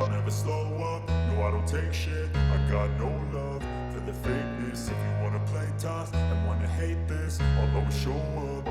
don't ever slow up, no I don't take shit. I got no love for the fakeness. If you wanna play tough and wanna hate this, I'll always show up.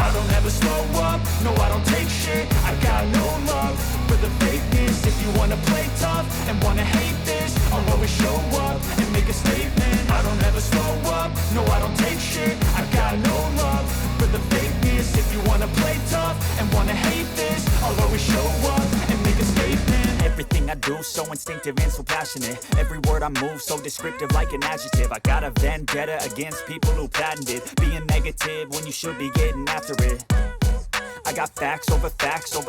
I don't ever slow up, no I don't take shit. I got no love for the fakeness. If you wanna play tough and wanna hate this, I'll always show up and make a statement. I don't ever slow up, no I don't take shit. I got no love for the fakeness. If you wanna play tough and wanna hate this, I'll always show up and make a statement. Everything I do so instinctive and so passionate. Every word I move so descriptive like an adjective. I got a vendetta against people who patented being negative when you should be getting after it. I got facts over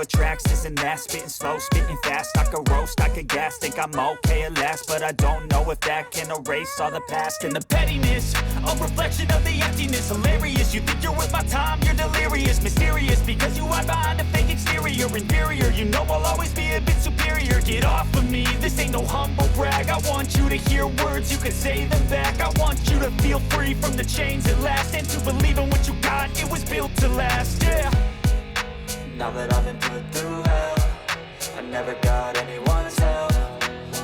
tracks, this and that. Spitting slow, spitting fast. I could roast, I could gas. Think I'm okay at last, but I don't know if that can erase all the past. And the pettiness, a reflection of the emptiness. Hilarious, you think you're worth my time, you're delirious. Mysterious, because you hide behind a fake exterior. Inferior, you know I'll always be a bit superior. Get off of me, this ain't no humble brag. I want you to hear words, you can say them back. I want you to feel free from the chains at last, and to believe in what you got, it was built to last, yeah. Now that I've been put through hell, I never got anyone's help.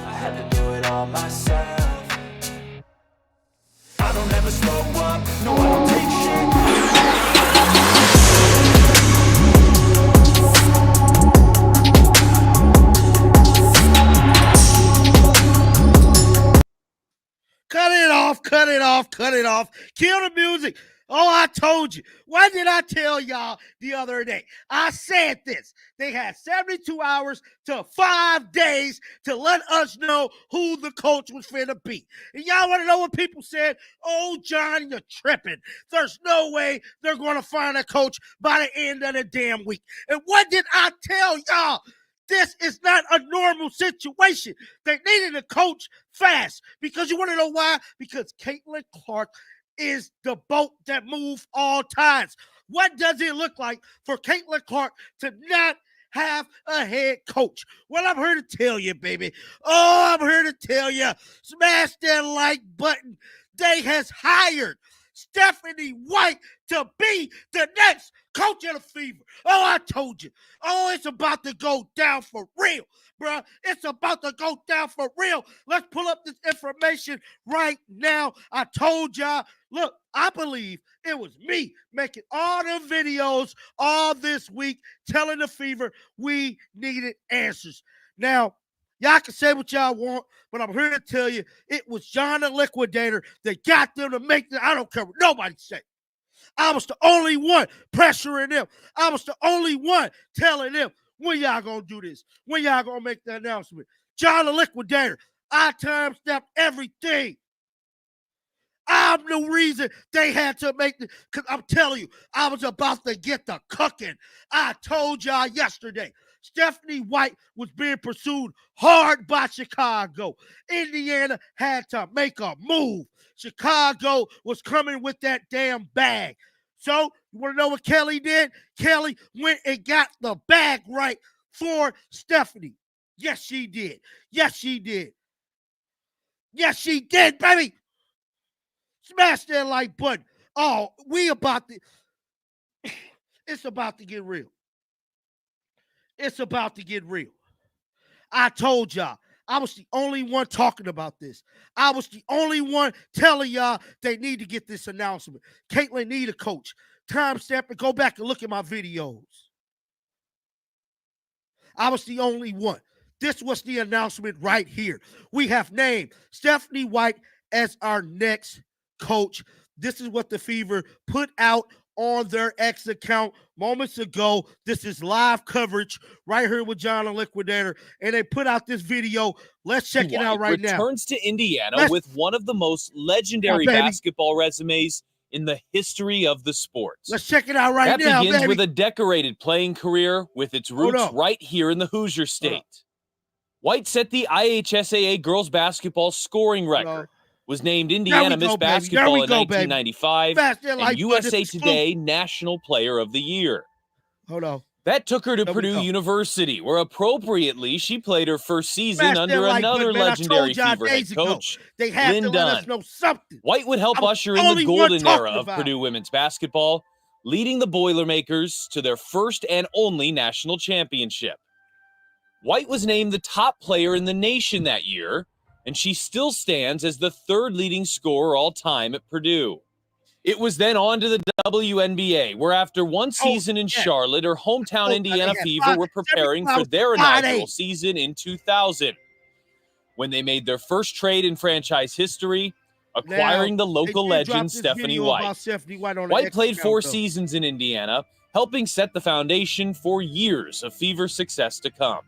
I had to do it all myself. I don't ever slow up, no I don't take shit. Cut it off, cut it off, cut it off. Kill the music. Oh, I told you. What did I tell y'all the other day? I said this. They had 72 hours to 5 days to let us know who the coach was finna be. And y'all want to know what people said? Oh, John, you're tripping. There's no way they're going to find a coach by the end of the damn week. And what did I tell y'all? This is not a normal situation. They needed a coach fast. Because you want to know why? Because Caitlin Clark is the boat that moves all tides. What does it look like for Caitlin Clark to not have a head coach? Well, I'm here to tell you, baby. Oh, I'm here to tell you. Smash that like button. They has hired Stephanie White to be the next coach of the Fever. Oh, I told you. Oh, it's about to go down for real, bro. It's about to go down for real. Let's pull up this information right now. I told y'all. Look, I believe it was me making all the videos all this week telling the Fever we needed answers. Now, y'all can say what y'all want, but I'm here to tell you it was John the Liquidator that got them to make this. I don't care what nobody say. I was the only one pressuring them. I was the only one telling them, when y'all gonna do this? When y'all gonna make the announcement? John the Liquidator, I time-stamped everything. I'm the reason they had to make this, because I'm telling you, I was about to get the cooking. I told y'all yesterday, Stephanie White was being pursued hard by Chicago. Indiana had to make a move. Chicago was coming with that damn bag. So, you want to know what Kelly did? Kelly went and got the bag right for Stephanie. Yes, she did. Yes, she did. Yes, she did, baby. Smash that like button. Oh, it's about to get real. It's about to get real. I told y'all, I was the only one talking about this. I was the only one telling y'all they need to get this announcement. Caitlin need a coach. Timestamp and go back and look at my videos. I was the only one. This was the announcement right here. We have named Stephanie White as our next coach. This is what the Fever put out on their X account moments ago. This is live coverage right here with John the Liquidator, and they put out this video. Let's check it out right now. Returns to Indiana with one of the most legendary basketball resumes in the history of the sport. Let's check it out right now. That begins with a decorated playing career with its roots right here in the Hoosier State. White set the IHSAA girls basketball scoring record. Was named Indiana Miss Basketball in 1995 and USA Today National Player of the Year. Hold on. That took her to Purdue University, where appropriately she played her first season under another legendary Fever head coach, Lynn Dunn. White would help usher in the golden era of Purdue women's basketball, leading the Boilermakers to their first and only national championship. White was named the top player in the nation that year, and she still stands as the third leading scorer all time at Purdue. It was then on to the WNBA, where after one season in Charlotte, her hometown Indiana Fever were preparing for their inaugural season in 2000, when they made their first trade in franchise history, acquiring the local legend Stephanie White. White played 4 seasons in Indiana, helping set the foundation for years of Fever success to come.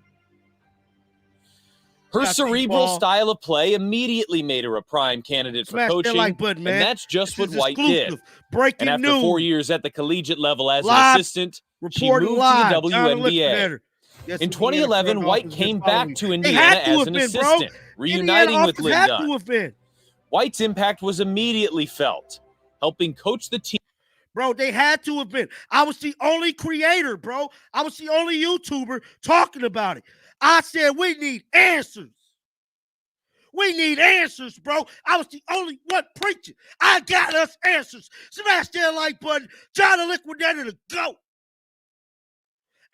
Her cerebral style of play immediately made her a prime candidate for coaching, and that's just what White did. And after 4 years at the collegiate level as an assistant, she moved to the WNBA. In 2011, White came back to Indiana as an assistant, reuniting with Lynn Dunn. White's impact was immediately felt, helping coach the team. Bro, they had to have been. I was the only creator, bro. I was the only YouTuber talking about it. I said, we need answers. We need answers, bro. I was the only one preaching. I got us answers. Smash that like button. John the Liquidator to go.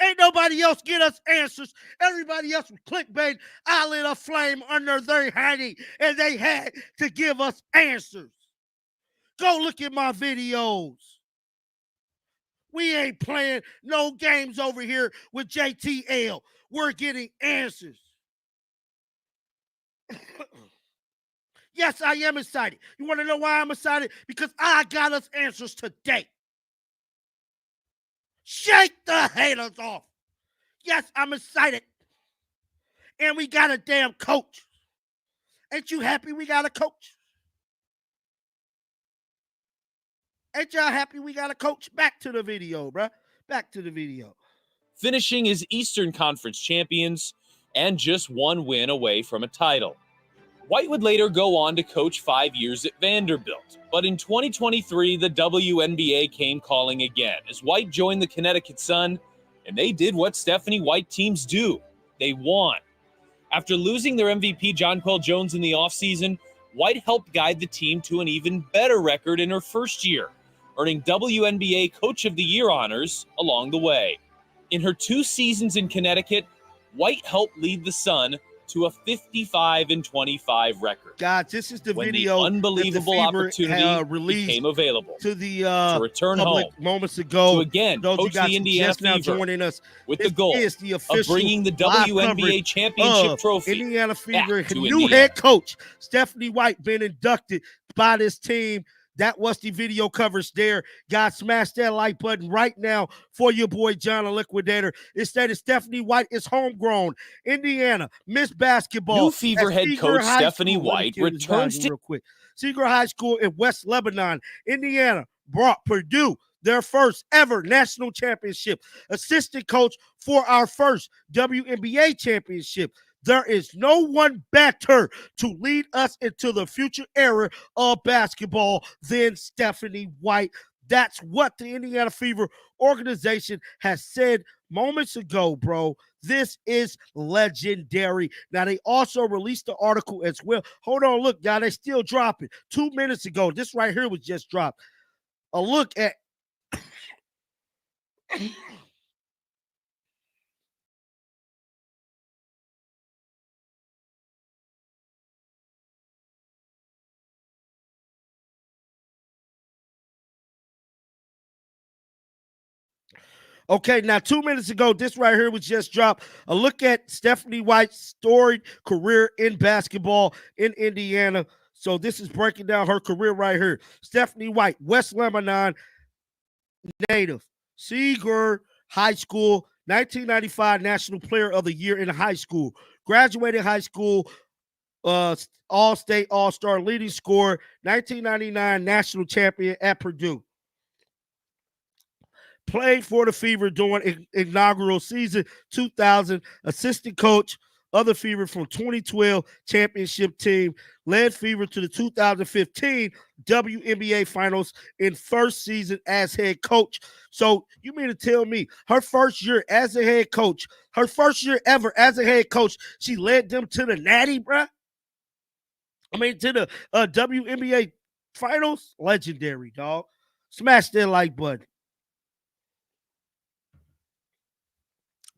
Ain't nobody else get us answers. Everybody else was clickbait. I lit a flame under their handy, and they had to give us answers. Go look at my videos. We ain't playing no games over here with JTL. We're getting answers. Yes, I am excited. You want to know why I'm excited? Because I got us answers today. Shake the haters off. Yes, I'm excited. And we got a damn coach. Ain't you happy we got a coach? Ain't y'all happy we got a coach? Back to the video, bruh. Back to the video. Finishing as Eastern Conference champions and just 1 win away from a title. White would later go on to coach 5 years at Vanderbilt, but in 2023, the WNBA came calling again as White joined the Connecticut Sun, and they did what Stephanie White teams do. They won. After losing their MVP Jonquel Jones in the offseason, White helped guide the team to an even better record in her first year, earning WNBA Coach of the Year honors along the way. In her 2 seasons in Connecticut, White helped lead the Sun to a 55-25 record. God, this is the video the unbelievable opportunity became available to the to return home moments ago. To again coach the Indiana Fever joining us with the goal of bringing the WNBA championship trophy Indiana Fever back to new Indiana. Head coach Stephanie White being inducted by this team. That was the video coverage there. Guys, smash that like button right now for your boy John the Liquidator. It stated Stephanie White is homegrown. Indiana, Miss Basketball. New Fever head coach Stephanie White returns to real quick. Seeger High School in West Lebanon, Indiana, brought Purdue their first ever national championship. Assistant coach for our first WNBA championship. There is no one better to lead us into the future era of basketball than Stephanie White. That's what the Indiana Fever organization has said moments ago, bro. This is legendary. Now, they also released the article as well. Hold on, look, y'all, they still dropping. 2 minutes ago, this right here was just dropped. A look at... Okay, now 2 minutes ago, this right here was just dropped. A look at Stephanie White's storied career in basketball in Indiana. So this is breaking down her career right here. Stephanie White, West Lebanon native, Seeger High School, 1995 National Player of the Year in high school. Graduated high school, All-State, All-Star, leading scorer, 1999 National Champion at Purdue. Played for the Fever during inaugural season 2000, assistant coach of the Fever from 2012 championship team, led Fever to the 2015 WNBA finals in first season as head coach. So you mean to tell me her first year as a head coach, her first year ever as a head coach, she led them to the Natty, bruh? I mean, to the WNBA finals? Legendary, dog. Smash that like button.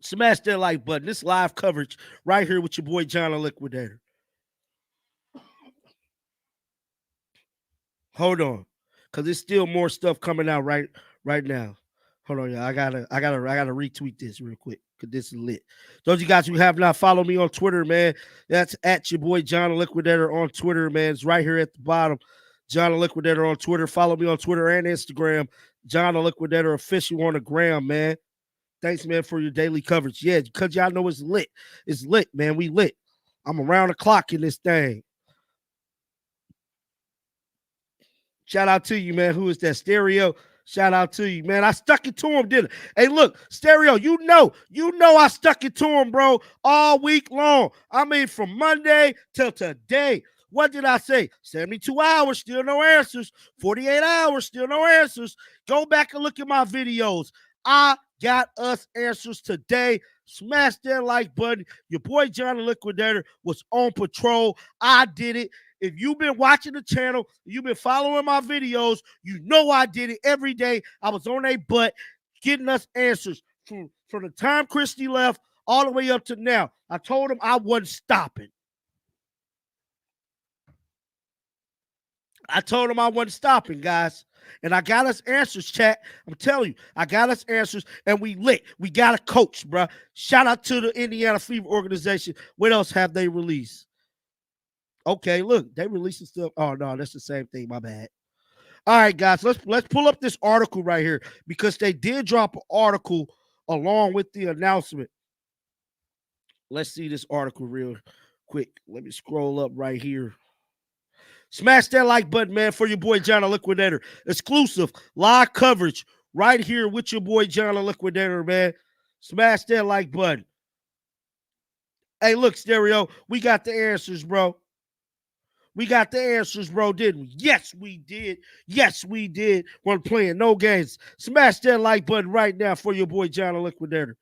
Smash that like button. This live coverage right here with your boy John the Liquidator. Hold on, cause there's still more stuff coming out right now. Hold on, y'all. I gotta retweet this real quick because this is lit. Those of you guys who have not followed me on Twitter, man, that's at your boy John the Liquidator on Twitter, man. It's right here at the bottom. John the Liquidator on Twitter. Follow me on Twitter and Instagram. John the Liquidator official on the gram, man. Thanks, man, for your daily coverage. Yeah, because y'all know it's lit. It's lit, man. We lit. I'm around the clock in this thing. Shout out to you, man. Who is that? Stereo. Shout out to you, man. I stuck it to him, didn't I? Hey, look, Stereo, you know I stuck it to him, bro, all week long. I mean, from Monday till today. What did I say? 72 hours, still no answers. 48 hours, still no answers. Go back and look at my videos. I got us answers today. Smash that like button. Your boy John the Liquidator was on patrol. I did it. If you've been watching the channel, you've been following my videos, you know I did it every day. I was on a butt getting us answers from the time Christy left all the way up to now. I told him I wasn't stopping. I told him I wasn't stopping, guys. And I got us answers, chat. I'm telling you, I got us answers, and we lit. We got a coach, bro. Shout out to the Indiana Fever organization. What else have they released? Okay, look, they releasing stuff. Oh, no, that's the same thing. My bad. All right, guys, let's pull up this article right here because they did drop an article along with the announcement. Let's see this article real quick. Let me scroll up right here. Smash that like button, man, for your boy John the Liquidator. Exclusive live coverage right here with your boy John the Liquidator, man. Smash that like button. Hey, look, Stereo, we got the answers, bro. We got the answers, bro, didn't we? Yes, we did. Yes, we did. We're playing no games. Smash that like button right now for your boy John the Liquidator.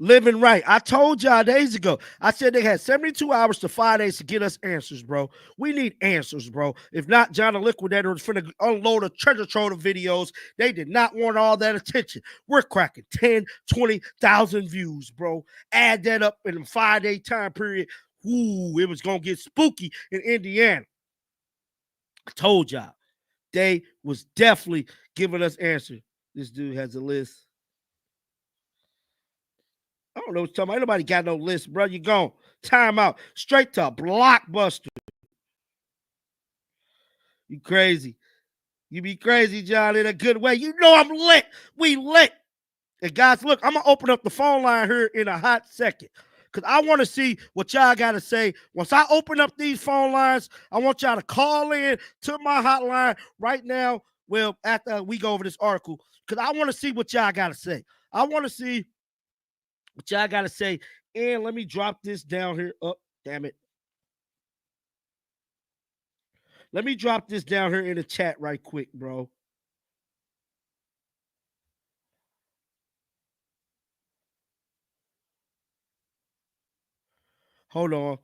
Living right. I told y'all days ago. I said they had 72 hours to 5 days to get us answers, bro. We need answers, bro. If not, John the Liquidator was finna unload a treasure trove of videos. They did not want all that attention. We're cracking 10, 20,000 views, bro. Add that up in a 5-day time period. Ooh, it was going to get spooky in Indiana. I told y'all. They was definitely giving us answers. This dude has a list. I don't know what you're talking about. Ain't nobody got no list, bro. You gone. Time out. Straight to Blockbuster. You crazy. You be crazy, John, in a good way. You know I'm lit. We lit. And guys, look, I'm going to open up the phone line here in a hot second because I want to see what y'all got to say. Once I open up these phone lines, I want y'all to call in to my hotline right now. Well, after we go over this article, because I want to see what y'all got to say. I want to see what y'all got to say. And let me drop this down here. Oh, damn it. Let me drop this down here in the chat right quick, bro. Hold on.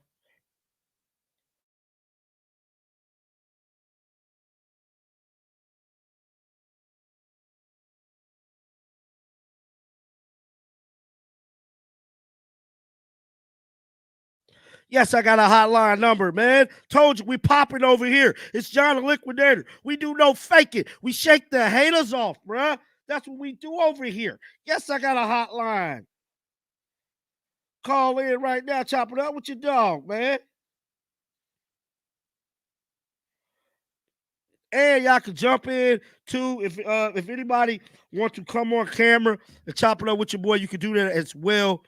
Yes, I got a hotline number, man. Told you we popping over here. It's John the Liquidator. We do no faking. We shake the haters off, bruh. That's what we do over here. Yes, I got a hotline. Call in right now. Chop it up with your dog, man. And y'all can jump in too if anybody wants to come on camera and chop it up with your boy. You can do that as well.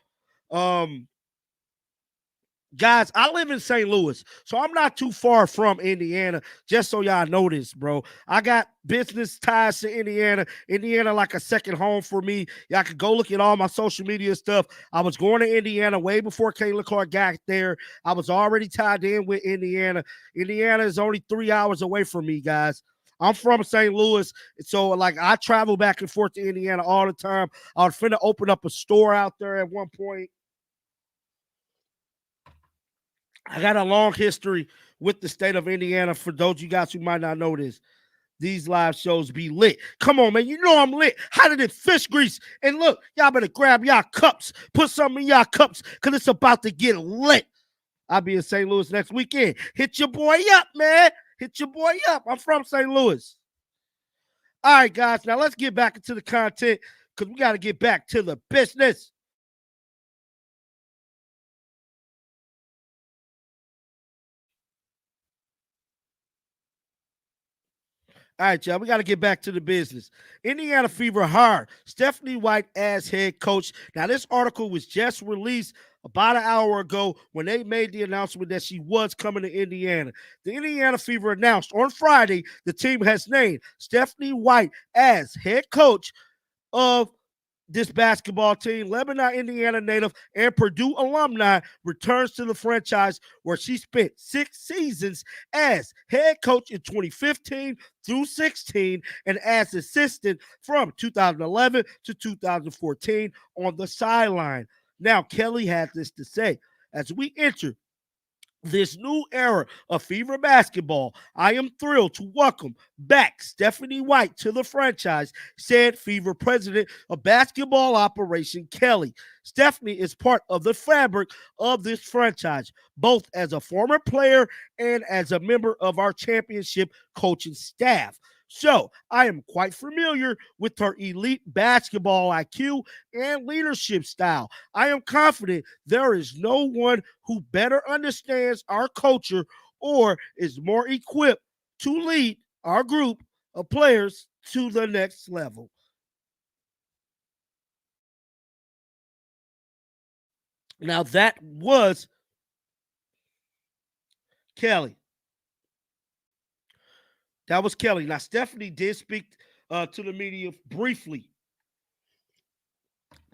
Guys, I live in St. Louis, so I'm not too far from Indiana, just so y'all know this, bro. I got business ties to Indiana. Indiana like a second home for me. Y'all can go look at all my social media stuff. I was going to Indiana way before Kayla Clark got there. I was already tied in with Indiana. Indiana is only 3 hours away from me, guys. I'm from St. Louis, so like I travel back and forth to Indiana all the time. I was finna open up a store out there at one point. I got a long history with the state of Indiana. For those of you guys who might not know this, these live shows be lit. Come on, man. You know I'm lit. Hotter than fish grease. And look, y'all better grab y'all cups. Put something in y'all cups because it's about to get lit. I'll be in St. Louis next weekend. Hit your boy up, man. Hit your boy up. I'm from St. Louis. All right, guys. Now let's get back into the content because we got to get back to the business. All right, y'all. We got to get back to the business. Indiana Fever hired Stephanie White as head coach. Now, this article was just released about an hour ago when they made the announcement that she was coming to Indiana. The Indiana Fever announced on Friday the team has named Stephanie White as head coach of this basketball team. Lebanon, Indiana native and Purdue alumni returns to the franchise where she spent 6 seasons as head coach in 2015 through 16 and as assistant from 2011 to 2014 on the sideline. Now, Kelly had this to say: as we enter this new era of Fever basketball, I am thrilled to welcome back Stephanie White to the franchise, said Fever president of basketball operation Kelly. Stephanie is part of the fabric of this franchise, both as a former player and as a member of our championship coaching staff. So I am quite familiar with her elite basketball IQ and leadership style. I am confident there is no one who better understands our culture or is more equipped to lead our group of players to the next level. Now, that was Kelly. That was Kelly. Now, Stephanie did speak to the media briefly.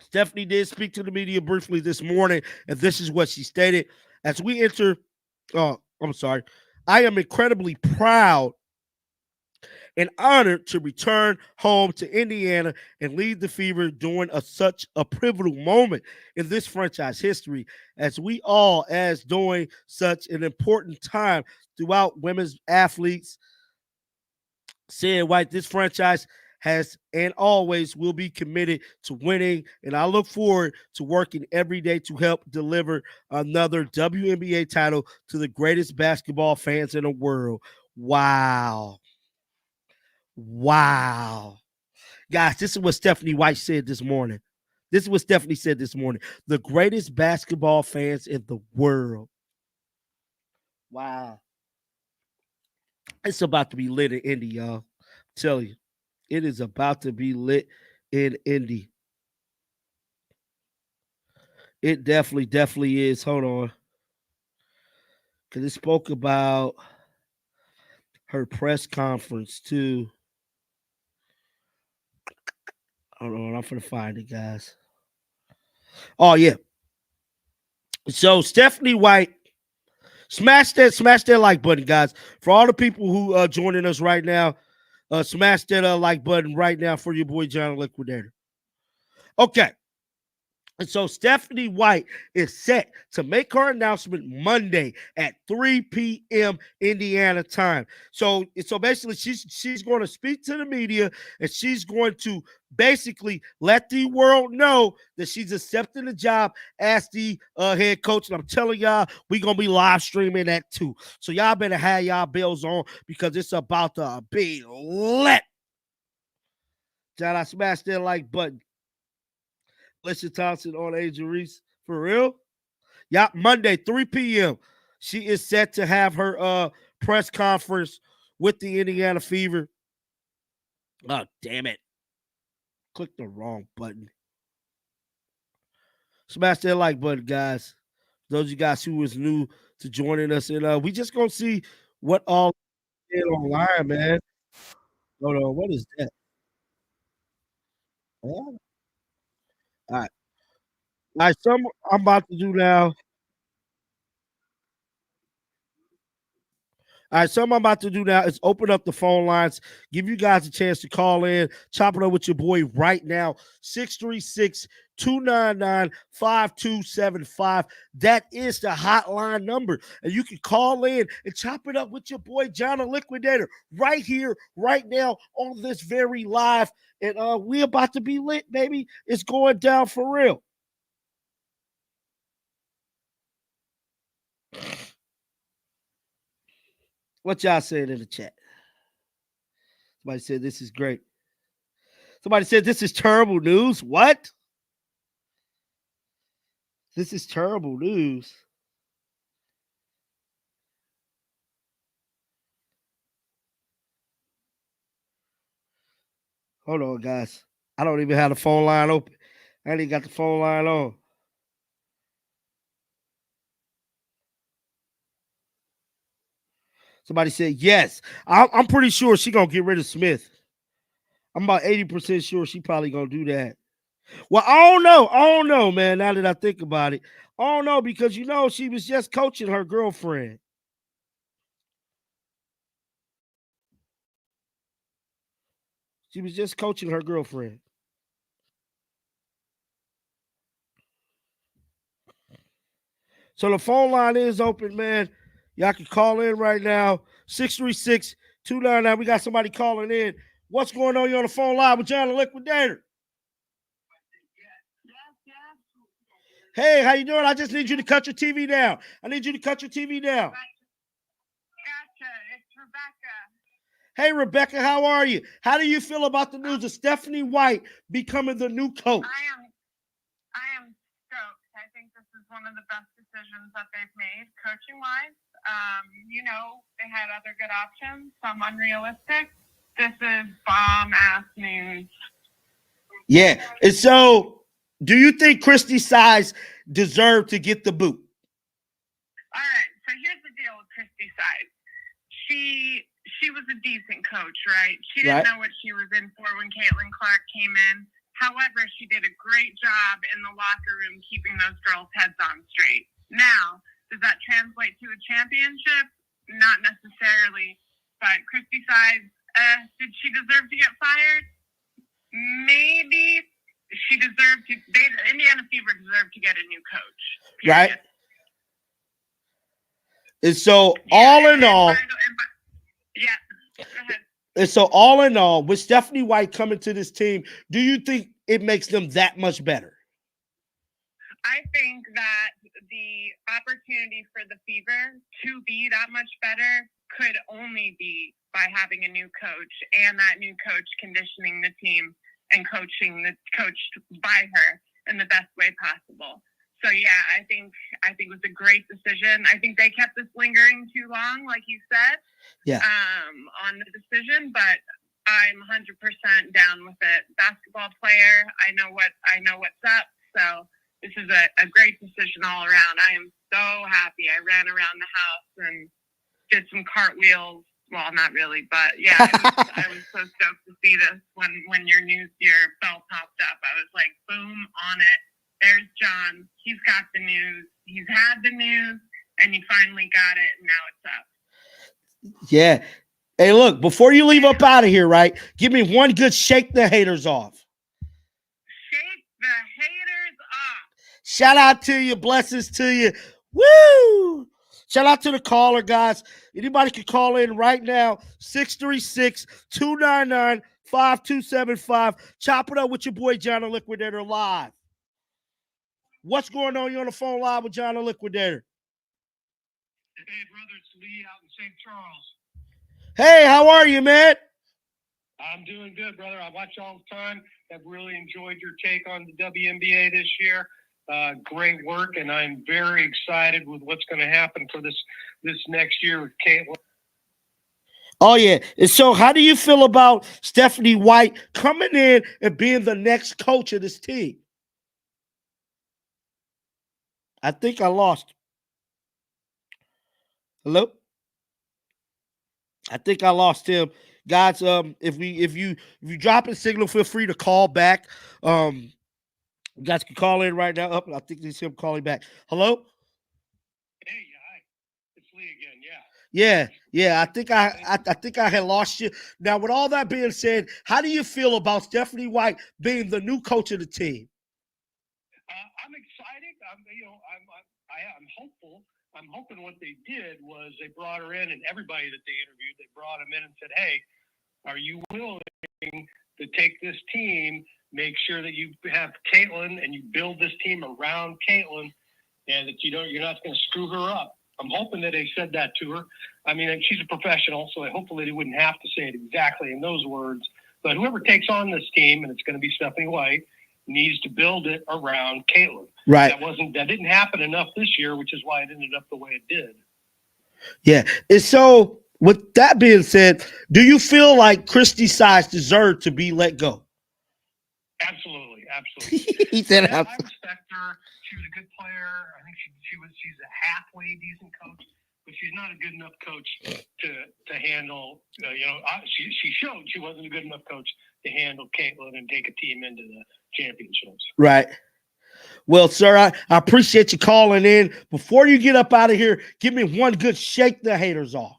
Stephanie did speak to the media briefly this morning, and this is what she stated. As we enter, I'm sorry, I am incredibly proud and honored to return home to Indiana and lead the Fever during such a pivotal moment in this franchise history, as we all as during such an important time throughout women's athletes. Said White, this franchise has and always will be committed to winning, and I look forward to working every day to help deliver another WNBA title to the greatest basketball fans in the world. Wow. Wow. Guys, this is what Stephanie White said this morning. This is what Stephanie said this morning. The greatest basketball fans in the world. Wow. It's about to be lit in Indy, y'all. I'm telling you. It is about to be lit in Indy. It definitely is. Hold on. Because it spoke about her press conference too. Hold on, I'm gonna find it, guys. Oh yeah. So Stephanie White, smash that like button, guys. For all the people who are joining us right now, smash that like button right now for your boy John Liquidator. Okay. And so Stephanie White is set to make her announcement Monday at 3 p.m. Indiana time. So basically she's going to speak to the media and she's going to basically let the world know that she's accepting the job as the head coach. And I'm telling y'all, we're going to be live streaming that too. So y'all better have y'all bells on because it's about to be lit. John, I smashed that like button. Alicia Thompson on Angel Reese. For real? Yeah, Monday, 3 p.m. She is set to have her press conference with the Indiana Fever. Oh, damn it. Click the wrong button. Smash that like button, guys. Those of you guys who was new to joining us. And we just going to see what all is online, man. Hold on. What is that? All right. All right, so I'm about to do now. All right, so what I'm about to do now is open up the phone lines, give you guys a chance to call in, chop it up with your boy right now, 636-299-5275. That is the hotline number. And you can call in and chop it up with your boy, John the Liquidator, right here, right now, on this very live. And we about to be lit, baby. It's going down for real. What y'all saying in the chat? Somebody said this is great. Somebody said this is terrible news. What? This is terrible news. Hold on, guys. I don't even have the phone line open. I ain't even got the phone line on. Somebody said yes. I'm pretty sure she's going to get rid of Smith. I'm about 80% sure she probably going to do that. Well, I don't know, man, now that I think about it. I don't know because, she was just coaching her girlfriend. She was just coaching her girlfriend. So the phone line is open, man. Y'all can call in right now. 636-299. We got somebody calling in. What's going on? You're on the phone line with John the Liquidator. Hey, how you doing? I just need you to cut your TV down. I need you to cut your TV down. Gotcha. It's Rebecca. Hey, Rebecca, how are you? How do you feel about the news of Stephanie White becoming the new coach? I am stoked. I think this is one of the best decisions that they've made, coaching-wise. They had other good options, some unrealistic. This is bomb-ass news. Yeah. And so, do you think Christy Size deserved to get the boot? All right. So here's the deal with Christy Size. She was a decent coach, right? She didn't know what she was in for when Caitlin Clark came in. However, she did a great job in the locker room keeping those girls' heads on straight. Now, does that translate to a championship? Not necessarily. But Christy Size, did she deserve to get fired? Maybe. She deserved to. Indiana Fever deserved to get a new coach. Period. Right. And so, all in all. Yeah. Go ahead. And so, all in all, with Stephanie White coming to this team, do you think it makes them that much better? I think that the opportunity for the Fever to be that much better could only be by having a new coach and that new coach conditioning the team and coached by her in the best way possible. So yeah, I think it was a great decision. I think they kept this lingering too long, like you said, on the decision, but I'm 100% down with it. Basketball player, I know what's up. So this is a great decision all around. I am so happy. I ran around the house and did some cartwheels. Well, not really, but yeah, I was so stoked to see this when your bell popped up. I was like, boom, on it. There's John. He's got the news. He's had the news, and he finally got it, and now it's up. Yeah. Hey, look, before you leave up out of here, right, give me one good shake the haters off. Shake the haters off. Shout out to you. Blessings to you. Woo! Shout out to the caller, guys. Anybody can call in right now, 636-299-5275. Chop it up with your boy, John the Liquidator, live. What's going on? You're on the phone live with John the Liquidator. Hey, brother, it's Lee out in St. Charles. Hey, how are you, man? I'm doing good, brother. I watch all the time. I've really enjoyed your take on the WNBA this year. Great work, and I'm very excited with what's going to happen for this next year with Caitlin. Oh, yeah. And so how do you feel about Stephanie White coming in and being the next coach of this team? I think I lost. Hello? I think I lost him. Guys, if you drop a signal, feel free to call back. You guys can call in right now. I think this is him calling back. Hello? Hey, hi. It's Lee again, yeah. Yeah, I think I think I had lost you. Now, with all that being said, how do you feel about Stephanie White being the new coach of the team? I'm excited. I'm hopeful. I'm hoping what they did was they brought her in, and everybody that they interviewed, they brought them in and said, "Hey, are you willing to take this team, make sure that you have Caitlin and you build this team around Caitlin, and that you're not going to screw her up?" I'm hoping that they said that to her. I mean, she's a professional, so hopefully they wouldn't have to say it exactly in those words. But whoever takes on this team, and it's going to be Stephanie White, needs to build it around Caitlin. Right. That didn't happen enough this year, which is why it ended up the way it did. Yeah. And so, with that being said, do you feel like Christy Size deserved to be let go? Absolutely. He said, I respect her. She was a good player. I think she's a halfway decent coach, but she's not a good enough coach to handle. She showed she wasn't a good enough coach to handle Caitlin and take a team into the championships. Right. Well, sir, I appreciate you calling in. Before you get up out of here, give me one good shake the haters off.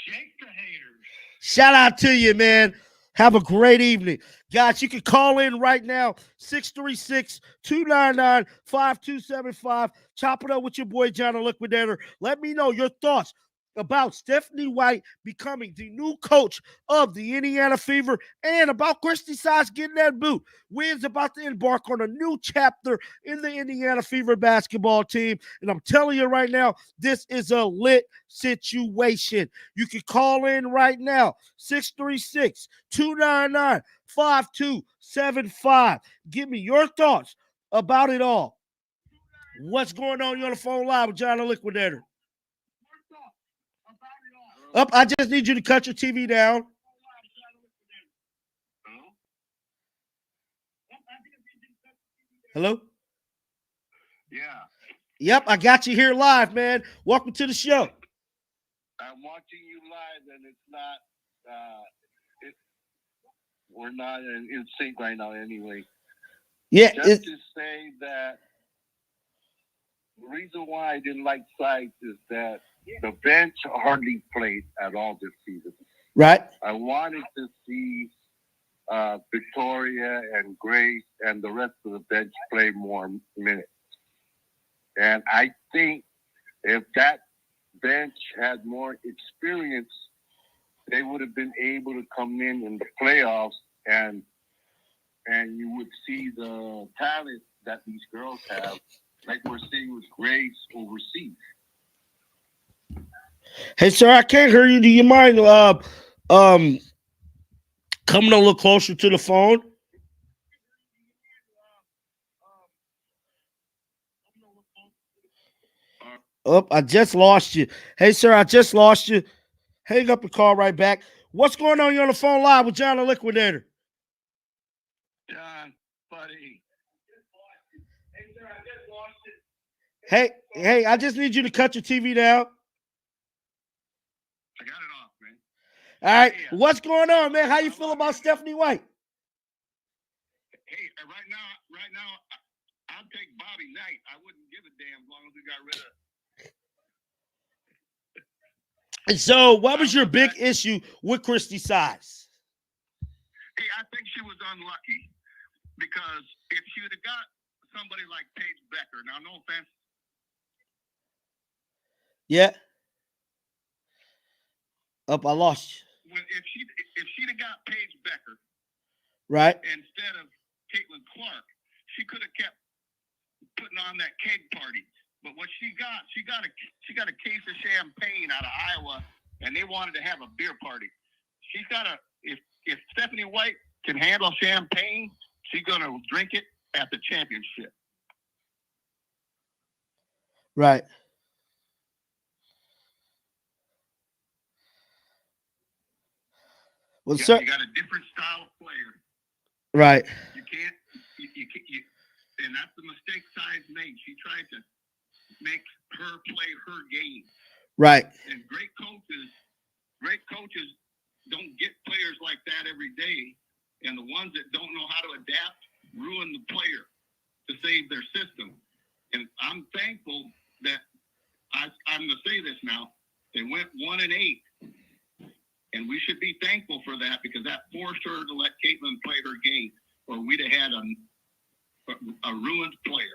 Shake the haters. Shout out to you, man. Have a great evening. Guys, you can call in right now, 636-299-5275. Chop it up with your boy, John the Liquidator. Let me know your thoughts about Stephanie White becoming the new coach of the Indiana Fever and about Christy Size getting that boot. Wynn's about to embark on a new chapter in the Indiana Fever basketball team. And I'm telling you right now, this is a lit situation. You can call in right now, 636-299-5275. Give me your thoughts about it all. What's going on? You're on the phone live with John the Liquidator. Up, I just need you to cut your TV down. Hello? Yeah. Yep, I got you here live, man. Welcome to the show. I'm watching you live, and it's not. We're not in sync right now, anyway. Yeah. Just to say that the reason why I didn't like Sides is that the bench hardly played at all this season. Right. I wanted to see Victoria and Grace and the rest of the bench play more minutes. And I think if that bench had more experience, they would have been able to come in the playoffs, and you would see the talent that these girls have, like we're seeing with Grace overseas. Hey, sir, I can't hear you. Do you mind coming a little closer to the phone? Oh, I just lost you. Hey, sir, I just lost you. Hang up and call right back. What's going on? You're on the phone live with John the Liquidator. John, buddy. Hey, sir, I just lost it. Hey, I just need you to cut your TV down. I got it off, man. All right. What's going on, man? How you feel about Stephanie White? Hey, right now, I'll take Bobby Knight. I wouldn't give a damn as long as we got rid of. And so, what was your big issue with Christy Size? Hey, I think she was unlucky because if she would have got somebody like Paige Becker, now no offense. Yeah. Up, I lost you. If she'd have got Paige Becker, right, instead of Caitlin Clark, she could have kept putting on that keg party. But what she got a case of champagne out of Iowa, and they wanted to have a beer party. She's got if Stephanie White can handle champagne, she's gonna drink it at the championship. Right. Well, You sir, got a different style of player. right. You can't, and that's the mistake Size made. She tried to make her play her game. Right. And great coaches don't get players like that every day. And the ones that don't know how to adapt ruin the player to save their system. And I'm thankful that I'm going to say this now. They went 1-8. And we should be thankful for that because that forced her to let Caitlin play her game, or we'd have had a ruined player.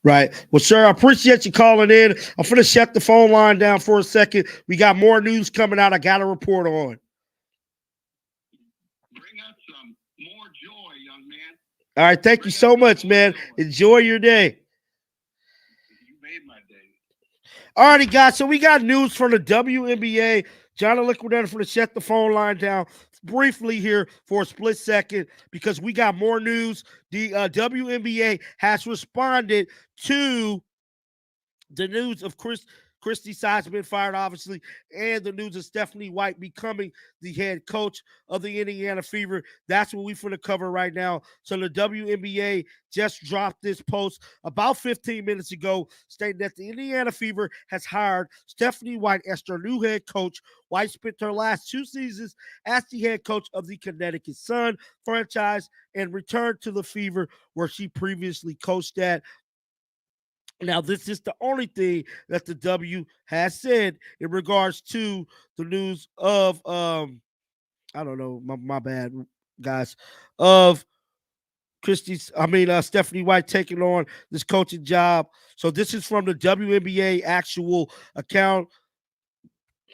Right. Well, sir, I appreciate you calling in. I'm going to shut the phone line down for a second. We got more news coming out. I got a report on. Bring us some more joy, young man. All right. Thank you so much, man. Enjoy your day. You made my day. All righty, guys. So we got news from the WNBA. John the Liquidator for to shut the phone line down briefly here for a split second because we got more news. The WNBA has responded to the news of Christy Sides been fired, obviously, and the news of Stephanie White becoming the head coach of the Indiana Fever. That's what we're going to cover right now. So the WNBA just dropped this post about 15 minutes ago stating that the Indiana Fever has hired Stephanie White as their new head coach. White spent her last 2 seasons as the head coach of the Connecticut Sun franchise and returned to the Fever where she previously coached at. Now, this is the only thing that the W has said in regards to the news of, I don't know, my bad, guys, of Stephanie White taking on this coaching job. So this is from the WNBA actual account.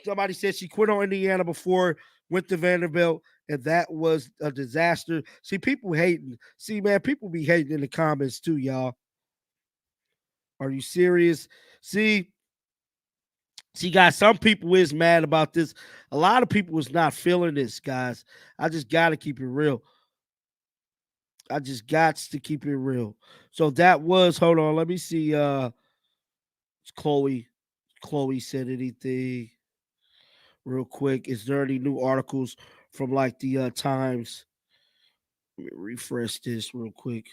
Somebody said she quit on Indiana before, went to Vanderbilt, and that was a disaster. See, people hating. See, man, people be hating in the comments too, y'all. Are you serious? See, guys, some people is mad about this. A lot of people is not feeling this, guys. I just got to keep it real. I just got to keep it real. So that was, hold on, let me see. Chloe said anything real quick. Is there any new articles from like the Times? Let me refresh this real quick.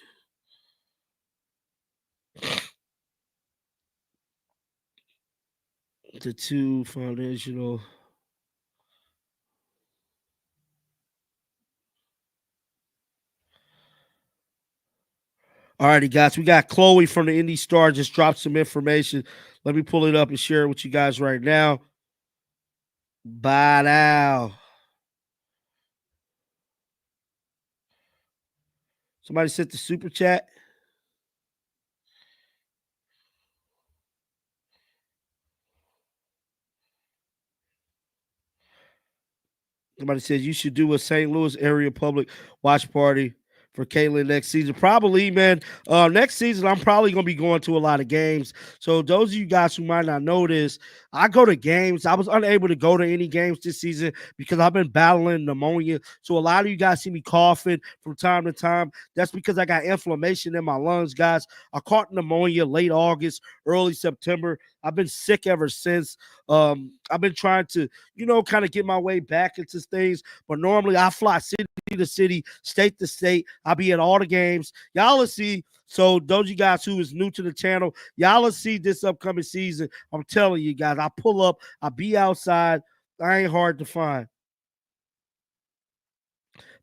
The 2 foundational. All righty, guys. We got Chloe from the Indy Star just dropped some information. Let me pull it up and share it with you guys right now. Bye now. Somebody sent the super chat. Somebody says you should do a St. Louis area public watch party for Caitlin next season. Probably, man. Next season, I'm probably going to be going to a lot of games. So those of you guys who might not know this, I go to games. I was unable to go to any games this season because I've been battling pneumonia. So a lot of you guys see me coughing from time to time. That's because I got inflammation in my lungs, guys. I caught pneumonia late August, early September. I've been sick ever since. I've been trying to, kind of get my way back into things. But normally I fly city to city, state to state. I'll be at all the games. Y'all will see. So those of you guys who is new to the channel, y'all will see this upcoming season. I'm telling you guys, I pull up. I'll be outside. I ain't hard to find.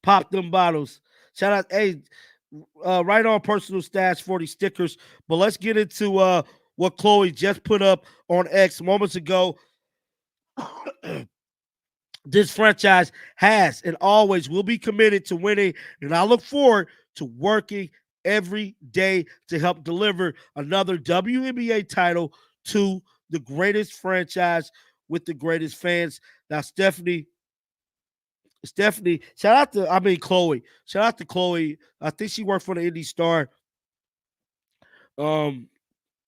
Pop them bottles. Shout out. Hey, right on personal stats for these stickers. But let's get into what Chloe just put up on X moments ago. This franchise has and always will be committed to winning, and I look forward to working every day to help deliver another WNBA title to the greatest franchise with the greatest fans. Now, Stephanie, Chloe. Shout out to Chloe. I think she worked for the Indy Star.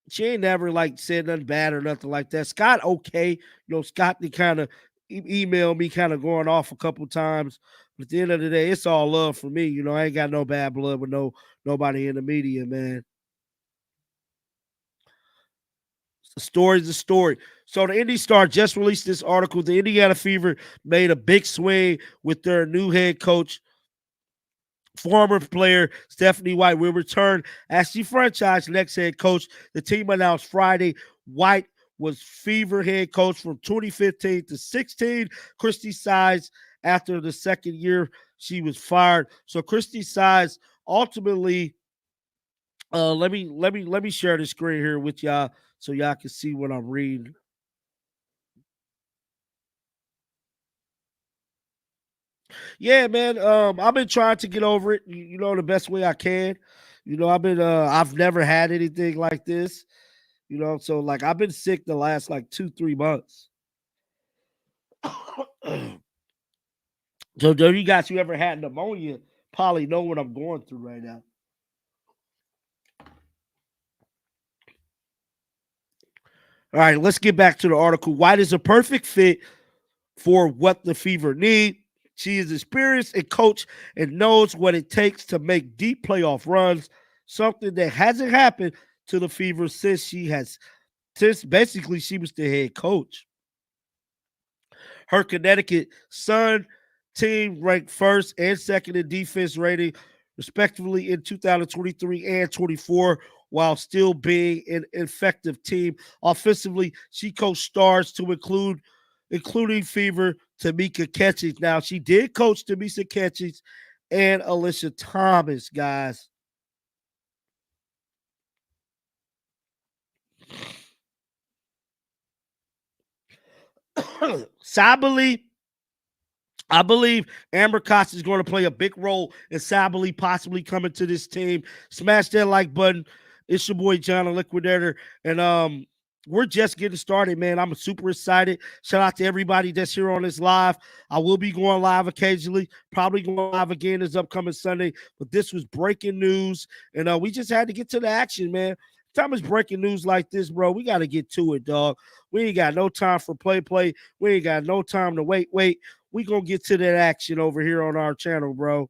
She ain't never said nothing bad or nothing like that. Scott, okay. Scott they kind of emailed me kind of going off a couple times. But at the end of the day, it's all love for me. I ain't got no bad blood with nobody in the media, man. The story's the story. So the Indy Star just released this article. The Indiana Fever made a big swing with their new head coach. Former player Stephanie White will return as the franchise next head coach. The team announced Friday White was Fever head coach from 2015 to 16. Christy Sides, after the second year, she was fired. So Christy Sides ultimately, let me share the screen here with y'all so y'all can see what I'm reading. Yeah, man. I've been trying to get over it, the best way I can. I've never had anything like this, so like I've been sick the last like 2-3 months. So you guys who ever had pneumonia probably know what I'm going through right now. All right, let's get back to the article. White is a perfect fit for what the Fever need. She is experienced and coached and knows what it takes to make deep playoff runs, something that hasn't happened to the Fever since basically she was the head coach. Her Connecticut Sun team ranked first and second in defense rating, respectively, in 2023 and 24, while still being an effective team. Offensively, she coached stars to including Fever, Tamika Catchings. Now, she did coach Tamika Catchings and Alicia Thomas, guys. So I believe Amber Cox is going to play a big role in Sabally possibly coming to this team. Smash that like button. It's your boy John the Liquidator, and we're just getting started, man. I'm super excited. Shout out to everybody that's here on this live. I will be going live occasionally, probably going live again this upcoming Sunday. But this was breaking news, and we just had to get to the action, man. Time is breaking news like this, bro. We got to get to it, dog. We ain't got no time for play. We ain't got no time to wait. We gonna get to that action over here on our channel, bro.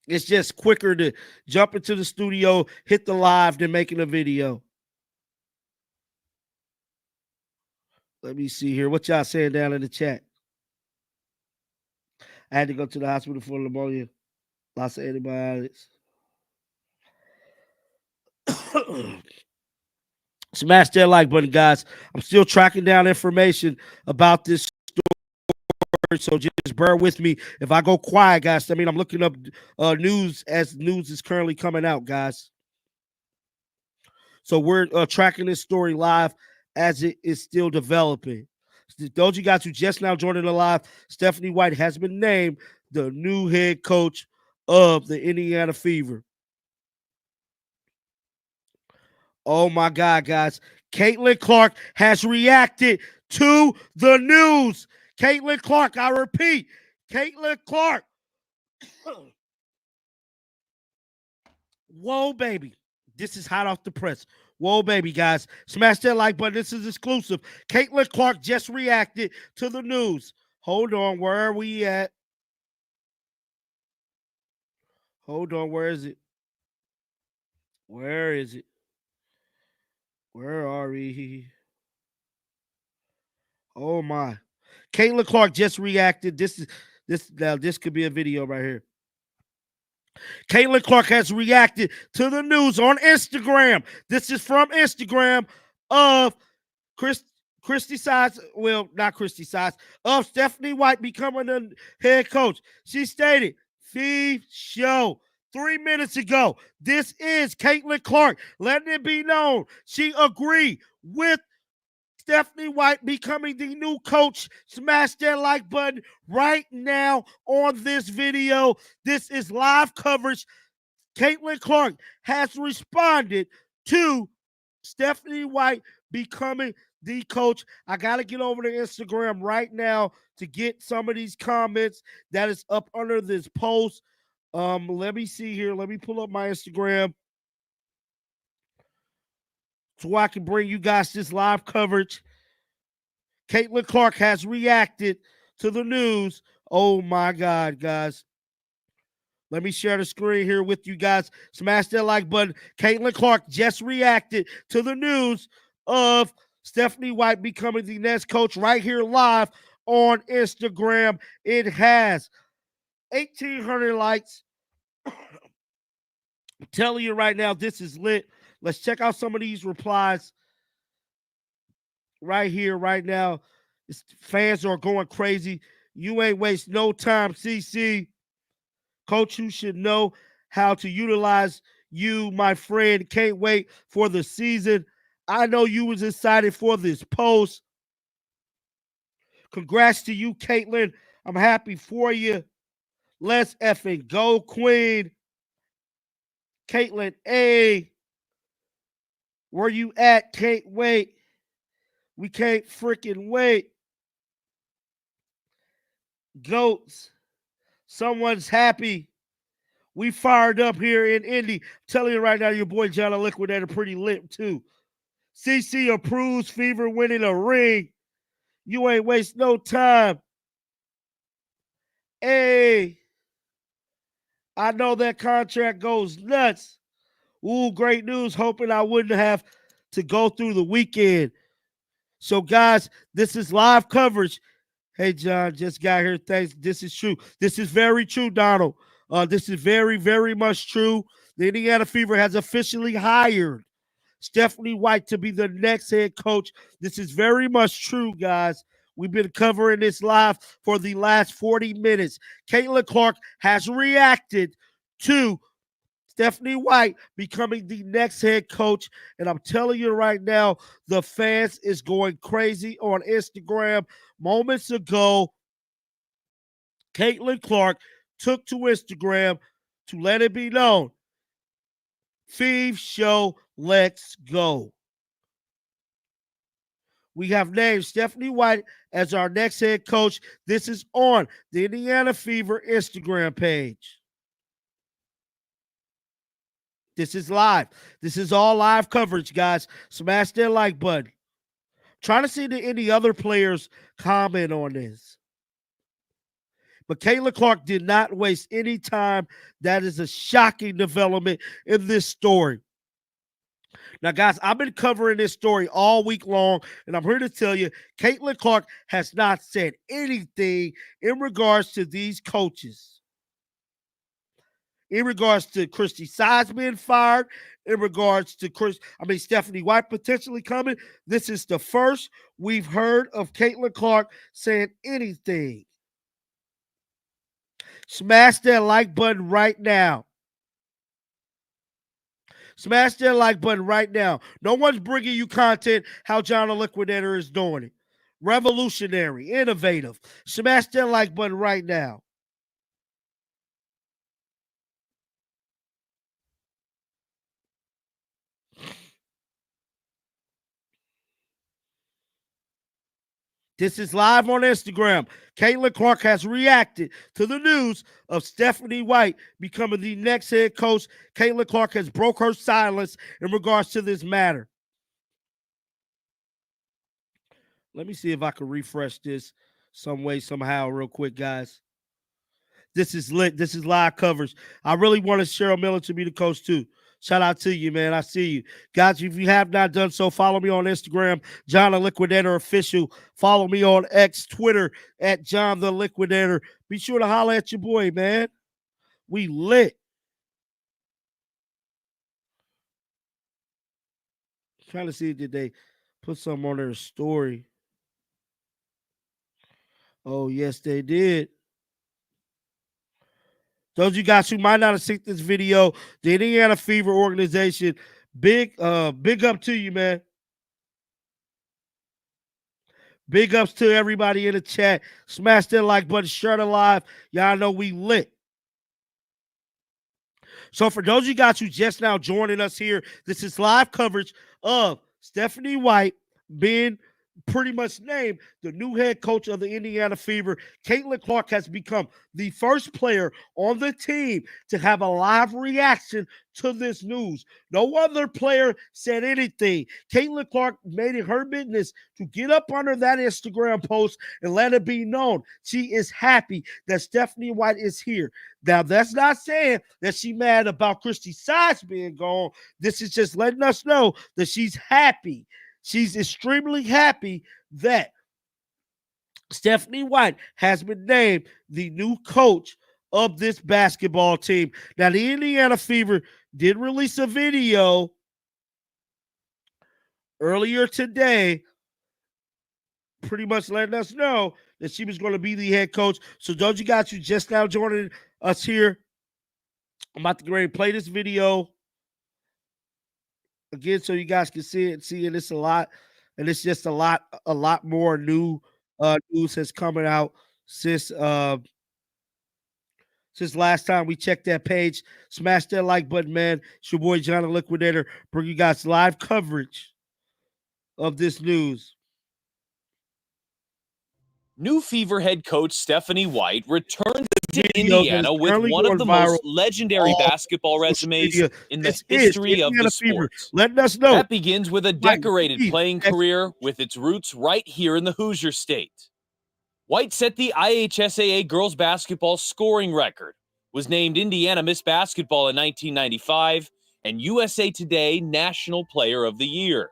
It's just quicker to jump into the studio, hit the live, than making a video. Let me see here. What y'all saying down in the chat? I had to go to the hospital for pneumonia. Lots of antibiotics. Smash that like button, guys. I'm still tracking down information about this story, so just bear with me. If I go quiet, guys, I mean I'm looking up news as news is currently coming out, guys. So we're tracking this story live as it is still developing. Those of you guys who just now joined in the live, Stephanie White has been named the new head coach of the Indiana Fever. Oh my God, guys. Caitlin Clark has reacted to the news. Caitlin Clark, I repeat, Caitlin Clark. Whoa, baby. This is hot off the press. Whoa, baby, guys. Smash that like button. This is exclusive. Caitlin Clark just reacted to the news. Hold on. Where are we at? Hold on. Where is it? Where is it? Where are we? Oh my. Caitlin Clark just reacted. This could be a video right here. Caitlin Clark has reacted to the news on Instagram. This is from Instagram of Christy Sides. Well, not Christy Sides, of Stephanie White becoming the head coach. She stated, "Feed show." 3 minutes ago, this is Caitlin Clark letting it be known she agreed with Stephanie White becoming the new coach. Smash that like button right now on this video. This is live coverage. Caitlin Clark has responded to Stephanie White becoming the coach. I got to get over to Instagram right now to get some of these comments that is up under this post. Let me see here. Let me pull up my Instagram so I can bring you guys this live coverage. Caitlin Clark has reacted to the news. Oh my God, guys. Let me share the screen here with you guys. Smash that like button. Caitlin Clark just reacted to the news of Stephanie White becoming the next coach right here live on Instagram. It has 1,800 likes. I'm telling you right now, this is lit. Let's check out some of these replies right here, right now. Fans are going crazy. You ain't waste no time, CC. Coach, you should know how to utilize you, my friend. Can't wait for the season. I know you was excited for this post. Congrats to you, Caitlin. I'm happy for you. Let's effing go, Queen. Caitlin A. Where you at? Can't wait. We can't freaking wait. Goats. Someone's happy. We fired up here in Indy. Telling you right now, your boy John the Liquidator pretty lit too. CC approves Fever winning a ring. You ain't waste no time. Hey, I know that contract goes nuts. Ooh, great news. Hoping I wouldn't have to go through the weekend. So, guys, this is live coverage. Hey, John, just got here. Thanks. This is true. This is very true, Donald. This is very, very much true. The Indiana Fever has officially hired Stephanie White to be the next head coach. This is very much true, guys. We've been covering this live for the last 40 minutes. Caitlin Clark has reacted to Stephanie White becoming the next head coach. And I'm telling you right now, the fans is going crazy on Instagram. Moments ago, Caitlin Clark took to Instagram to let it be known. Feeve Show, let's go. We have named Stephanie White as our next head coach. This is on the Indiana Fever Instagram page. This is live. This is all live coverage, guys. Smash that like button. Trying to see if any other players comment on this. But Caitlin Clark did not waste any time. That is a shocking development in this story. Now, guys, I've been covering this story all week long, and I'm here to tell you, Caitlin Clark has not said anything in regards to these coaches. In regards to Christy Sides being fired, in regards to Stephanie White potentially coming, this is the first we've heard of Caitlin Clark saying anything. Smash that like button right now. Smash that like button right now. No one's bringing you content how John the Liquidator is doing it. Revolutionary, innovative. Smash that like button right now. This is live on Instagram. Caitlin Clark has reacted to the news of Stephanie White becoming the next head coach. Caitlin Clark has broke her silence in regards to this matter. Let me see if I can refresh this some way, somehow, real quick, guys. This is lit. This is live coverage. I really wanted Cheryl Miller to be the coach, too. Shout out to you, man. I see you. Guys, if you have not done so, follow me on Instagram, John the Liquidator Official. Follow me on X, Twitter, at John the Liquidator. Be sure to holler at your boy, man. We lit. Trying to see, did they put something on their story? Oh, yes, they did. Those of you guys who might not have seen this video, the Indiana Fever organization, big up to you, man. Big ups to everybody in the chat. Smash that like button, share the live. Y'all know we lit. So for those of you guys who just now joining us here, this is live coverage of Stephanie White being pretty much named the new head coach of the Indiana Fever. Caitlin Clark has become the first player on the team to have a live reaction to this news. No other player said anything. Caitlin Clark made it her business to get up under that Instagram post and let it be known she is happy that Stephanie White is here. Now, that's not saying that she's mad about Christy Sides being gone. This is just letting us know that she's happy. She's extremely happy that Stephanie White has been named the new coach of this basketball team. Now, the Indiana Fever did release a video earlier today, pretty much letting us know that she was going to be the head coach. So those you guys who just now joining us here, I'm about to go ahead and play this video again so you guys can see it. Seeing this a lot, and it's just a lot more new news has coming out since last time we checked that page. Smash that like button, man. It's your boy John the Liquidator. Bring you guys live coverage of this news. New Fever head coach Stephanie White returned to Indiana with one of the most legendary basketball resumes in the history of the sport. Letting us know. That begins with a decorated playing career with its roots right here in the Hoosier State. White set the IHSAA girls basketball scoring record, was named Indiana Miss Basketball in 1995, and USA Today National Player of the Year.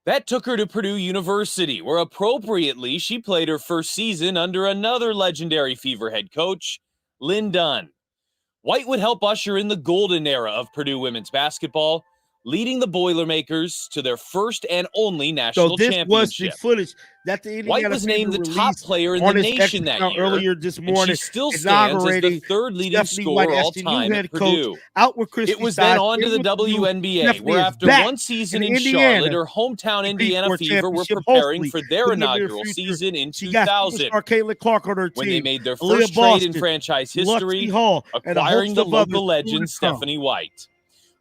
That took her to Purdue University, where appropriately she played her first season under another legendary Fever head coach, Lynn Dunn. White would help usher in the golden era of Purdue women's basketball, leading the Boilermakers to their first and only national championship. Was the footage that the Indiana White was named the top player in the nation that year, earlier this morning, and she still stands as the third leading scorer all time at Purdue. It was then on to the WNBA, where after one season in Charlotte, her hometown Indiana Fever were preparing for their inaugural season in 2000, when they made their first trade in franchise history, acquiring the local legend Stephanie White.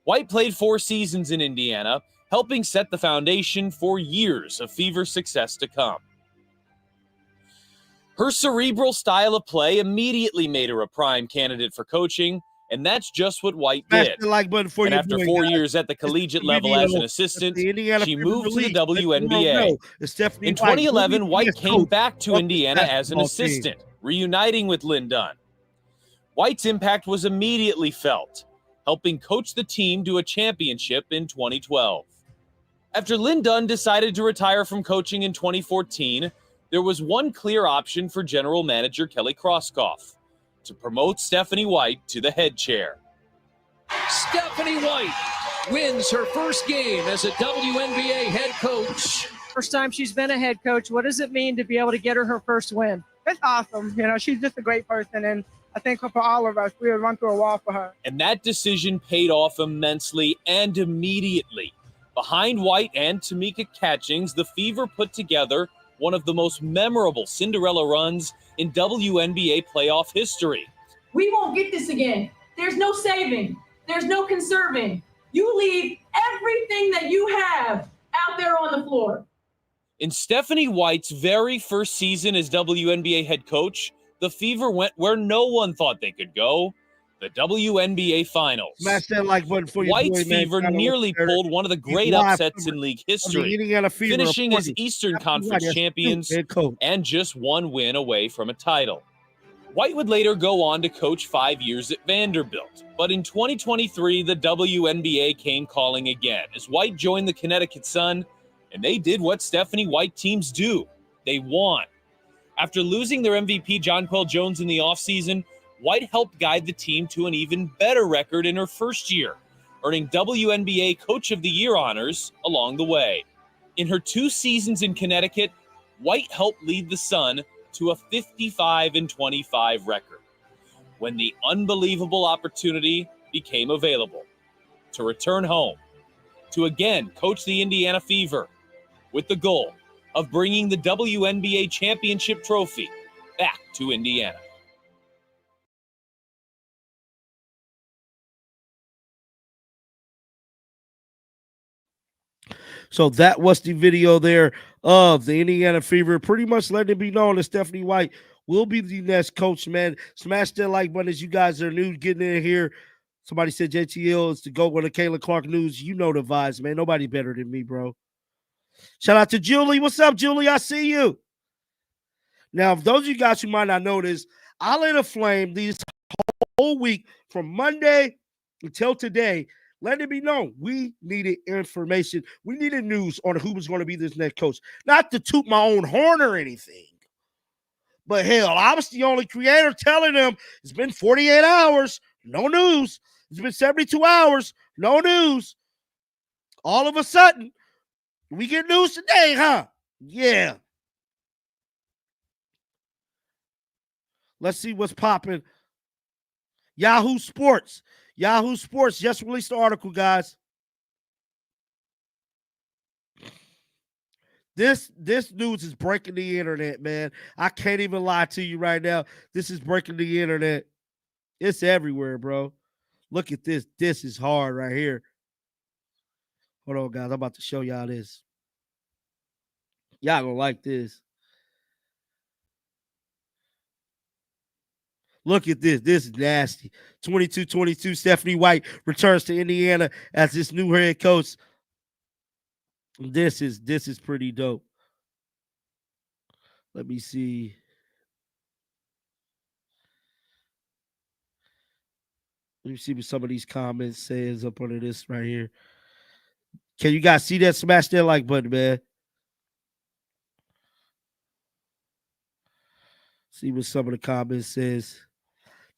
White played 4 seasons in Indiana, helping set the foundation for years of Fever success to come. Her cerebral style of play immediately made her a prime candidate for coaching, and that's just what White did. And after 4 years at the collegiate level as an assistant, she moved to the WNBA. In 2011, White came back to Indiana as an assistant, reuniting with Lynn Dunn. White's impact was immediately felt, helping coach the team to a championship in 2012. After Lynn Dunn decided to retire from coaching in 2014, there was one clear option for general manager Kelly Krauskopf: to promote Stephanie White to the head chair. Stephanie White wins her first game as a WNBA head coach. First time she's been a head coach. What does it mean to be able to get her first win? It's awesome. You know, she's just a great person, and I think for all of us, we would run through a wall for her. And that decision paid off immensely and immediately. Behind White and Tamika Catchings, the Fever put together one of the most memorable Cinderella runs in WNBA playoff history. We won't get this again. There's no saving. There's no conserving. You leave everything that you have out there on the floor. In Stephanie White's very first season as WNBA head coach, the Fever went where no one thought they could go, the WNBA Finals. Smash that like button for you, White's Fever nearly pulled one of the great upsets in league history, finishing as Eastern Conference champions and just one win away from a title. White would later go on to coach 5 years at Vanderbilt, but in 2023, the WNBA came calling again as White joined the Connecticut Sun, and they did what Stephanie White teams do. They won. After losing their MVP Jonquel Jones in the offseason, White helped guide the team to an even better record in her first year, earning WNBA Coach of the Year honors along the way. In her 2 seasons in Connecticut, White helped lead the Sun to a 55-25 record, when the unbelievable opportunity became available to return home, to again coach the Indiana Fever, with the goal of bringing the WNBA championship trophy back to Indiana. So that was the video there of the Indiana Fever, pretty much letting it be known that Stephanie White will be the next coach, man. Smash that like button as you guys are new getting in here. Somebody said JTL is to go with the Kayla Clark News. You know the vibes, man. Nobody better than me, bro. Shout out to Julie. What's up, Julie? I see you. Now, for those of you guys who might not know this, I lit a flame this whole week from Monday until today. Let it be known, we needed information. We needed news on who was going to be this next coach. Not to toot my own horn or anything. But hell, I was the only creator telling them it's been 48 hours, no news. It's been 72 hours, no news. All of a sudden, we get news today, huh? Yeah. Let's see what's popping. Yahoo Sports. Yahoo Sports just released the article, guys. This news is breaking the internet, man. I can't even lie to you right now. This is breaking the internet. It's everywhere, bro. Look at this. This is hard right here. Hold on, guys. I'm about to show y'all this. Y'all gonna like this. Look at this. This is nasty. 22-22. Stephanie White returns to Indiana as this new head coach. This is pretty dope. Let me see. Let me see what some of these comments says up under this right here. Can you guys see that? Smash that like button, man. See what some of the comments says.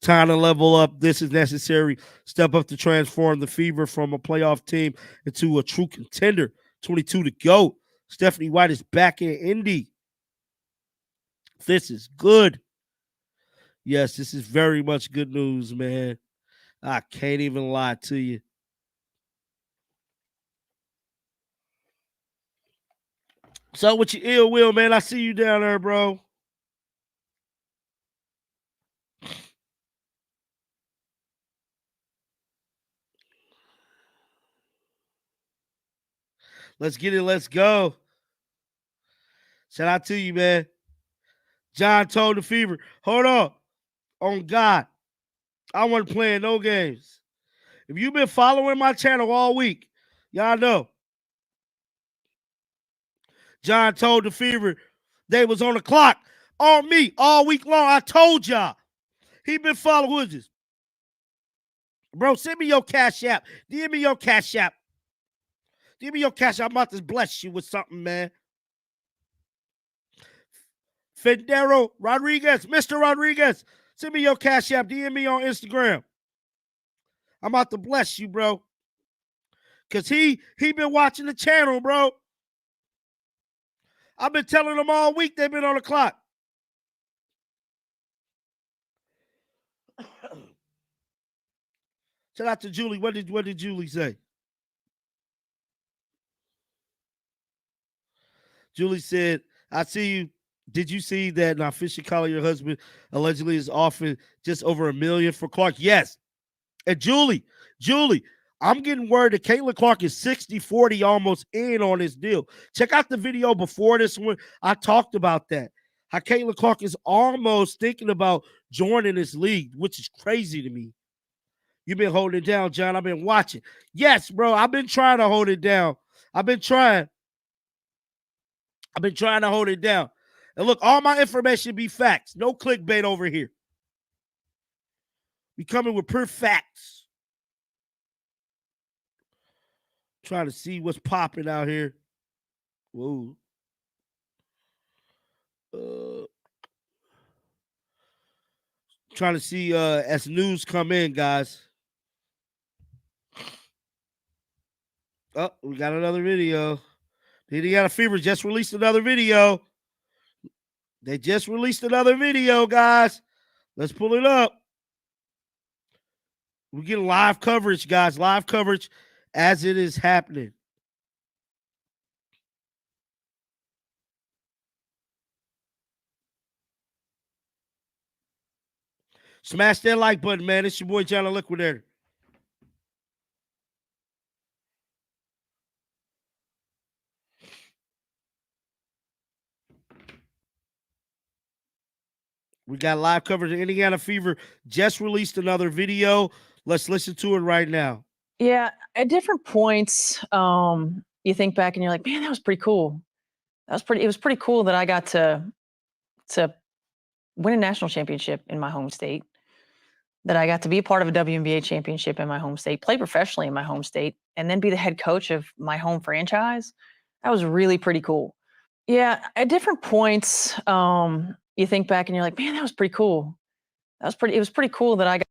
Time to level up. This is necessary. Step up to transform the Fever from a playoff team into a true contender. 22 to go. Stephanie White is back in Indy. This is good. Yes, this is very much good news, man. I can't even lie to you. So with your ill will, man, I see you down there, bro. Let's get it. Let's go. Shout out to you, man. John told the Fever, hold on. On God, I wasn't playing no games. If you've been following my channel all week, y'all know. John told the Fever they was on the clock on me all week long. I told y'all. He been following. Who is this? Bro, send me your Cash App. DM me your Cash App. Give me your Cash App. I'm about to bless you with something, man. Federo Rodriguez, Mr. Rodriguez, send me your Cash App. DM me on Instagram. I'm about to bless you, bro. Because he been watching the channel, bro. I've been telling them all week they've been on the clock. Shout out to Julie. What did Julie say? Julie said, I see you. Did you see that OFFICALLY, your husband, allegedly is offering just over $1 million for Clark? Yes. And Julie, I'm getting word that Caitlin Clark is 60-40 almost in on this deal. Check out the video before this one. I talked about that. How Caitlin Clark is almost thinking about joining this league, which is crazy to me. You've been holding it down, John. I've been watching. Yes, bro. I've been trying to hold it down. I've been trying to hold it down. And look, all my information be facts. No clickbait over here. We coming with pure facts. Trying to see what's popping out here. Whoa. Trying to see as news come in, guys. Oh, we got another video. Indiana Fever just released another video. They just released another video, guys. Let's pull it up. We're getting live coverage, guys. Live coverage as it is happening. Smash that like button, man. It's your boy, John the Liquidator. We got live coverage of Indiana Fever. Just released another video. Let's listen to it right now. Yeah, at different points, you think back and you're like, man, that was pretty cool. It was pretty cool that I got to win a national championship in my home state, that I got to be a part of a WNBA championship in my home state, play professionally in my home state, and then be the head coach of my home franchise. That was really pretty cool. Yeah, at different points, you think back and you're like, man, that was pretty cool. It was pretty cool that I got.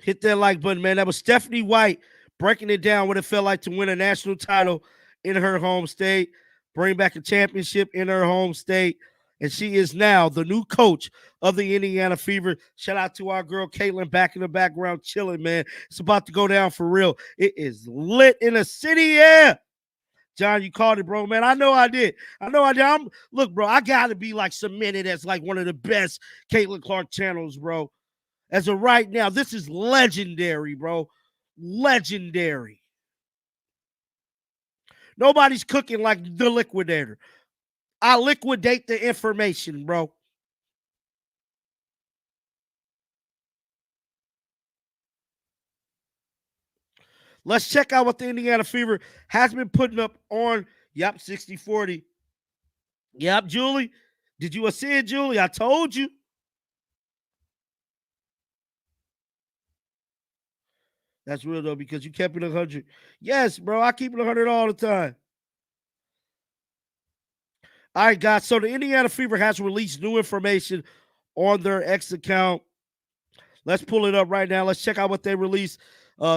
Hit that like button, man. That was Stephanie White breaking it down what it felt like to win a national title in her home state, bring back a championship in her home state, And she is now the new coach of the Indiana Fever. Shout out to our girl Caitlin back in the background chilling, man. It's about to go down for real. It is lit in the city, yeah. John, you called it, bro, man. I know I did. Look, bro, I got to be like cemented as like one of the best Caitlin Clark channels, bro. As of right now, this is legendary, bro. Legendary. Nobody's cooking like the Liquidator. I liquidate the information, bro. Let's check out what the Indiana Fever has been putting up on, 60-40. Yep, Julie. Did you see it, Julie? I told you. That's real, though, because you kept it 100. Yes, bro, I keep it 100 all the time. All right, guys, so the Indiana Fever has released new information on their X account. Let's pull it up right now. Let's check out what they released.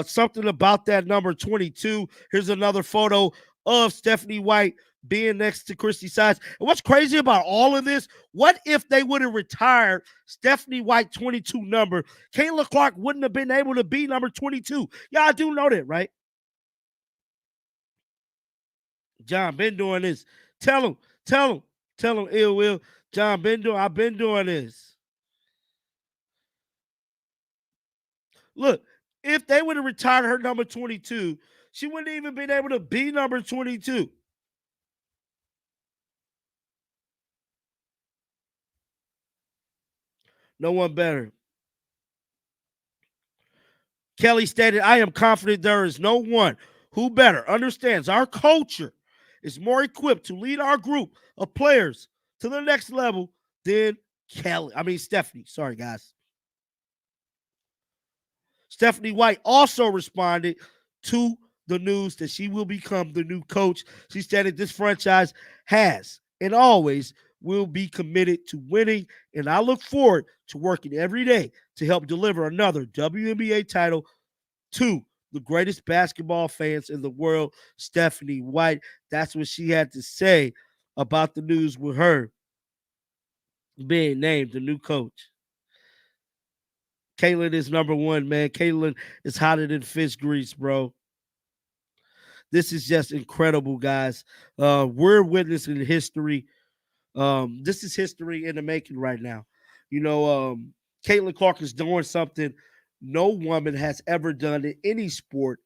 Something about that number 22. Here's another photo of Stephanie White being next to Christy Sides. And what's crazy about all of this, what if they would have retired Stephanie White 22 number? Kayla Clark wouldn't have been able to be number 22. Y'all do know that, right? John, been doing this. Tell him, Ill Will. John, I've been doing this. Look, if they would have retired her number 22, she wouldn't even been able to be number 22. No one better. Kelly stated, I am confident there is no one who better understands our culture, is more equipped to lead our group of players to the next level than Stephanie. Sorry, guys. Stephanie White also responded to the news that she will become the new coach. She stated this franchise has and always will be committed to winning, and I look forward to working every day to help deliver another WNBA title to the greatest basketball fans in the world, Stephanie White. That's what she had to say about the news with her being named the new coach. Caitlin is number one, man. Caitlin is hotter than fish grease, bro. This is just incredible, guys. We're witnessing history. This is history in the making right now. Caitlin Clark is doing something no woman has ever done in any sport.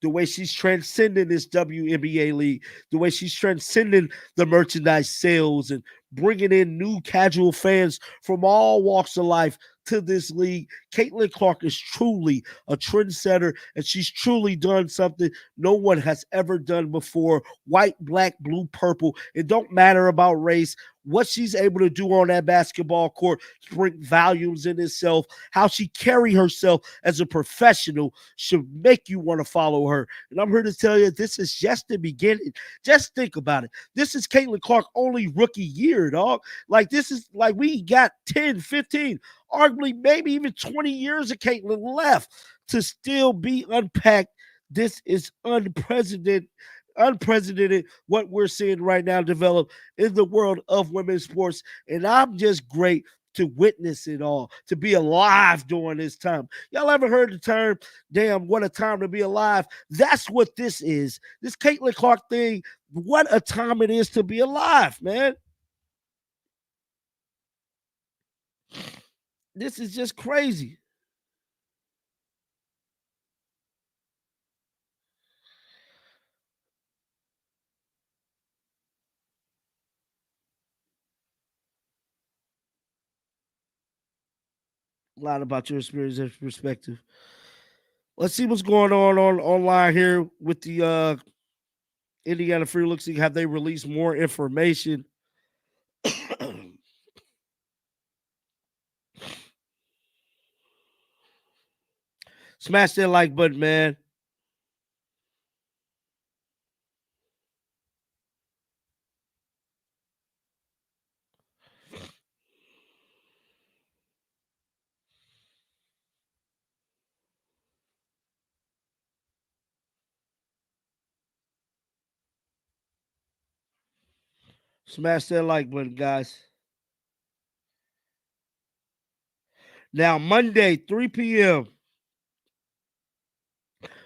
The way she's transcending this WNBA league, the way she's transcending the merchandise sales and bringing in new casual fans from all walks of life to this league. Caitlin Clark is truly a trendsetter, and she's truly done something no one has ever done before. White, black, blue, purple. It don't matter about race. What she's able to do on that basketball court speaks volumes in itself. How she carry herself as a professional should make you want to follow her. And I'm here to tell you, this is just the beginning. Just think about it. This is Caitlin Clark's only rookie year, dog. Like, this is like we got 10, 15, arguably maybe even 20 years of Caitlin left to still be unpacked. This is unprecedented what we're seeing right now develop in the world of women's sports. And I'm just great to witness it all, to be alive during this time. Y'all ever heard the term, damn, what a time to be alive? That's what this is. This Caitlin Clark thing, what a time it is to be alive, man. This is just crazy. A lot about your experience and perspective. Let's see what's going on online here with the Indiana Free Look. See, have they released more information? Smash that like button, man. Smash that like button, guys. Now, Monday, 3 p.m.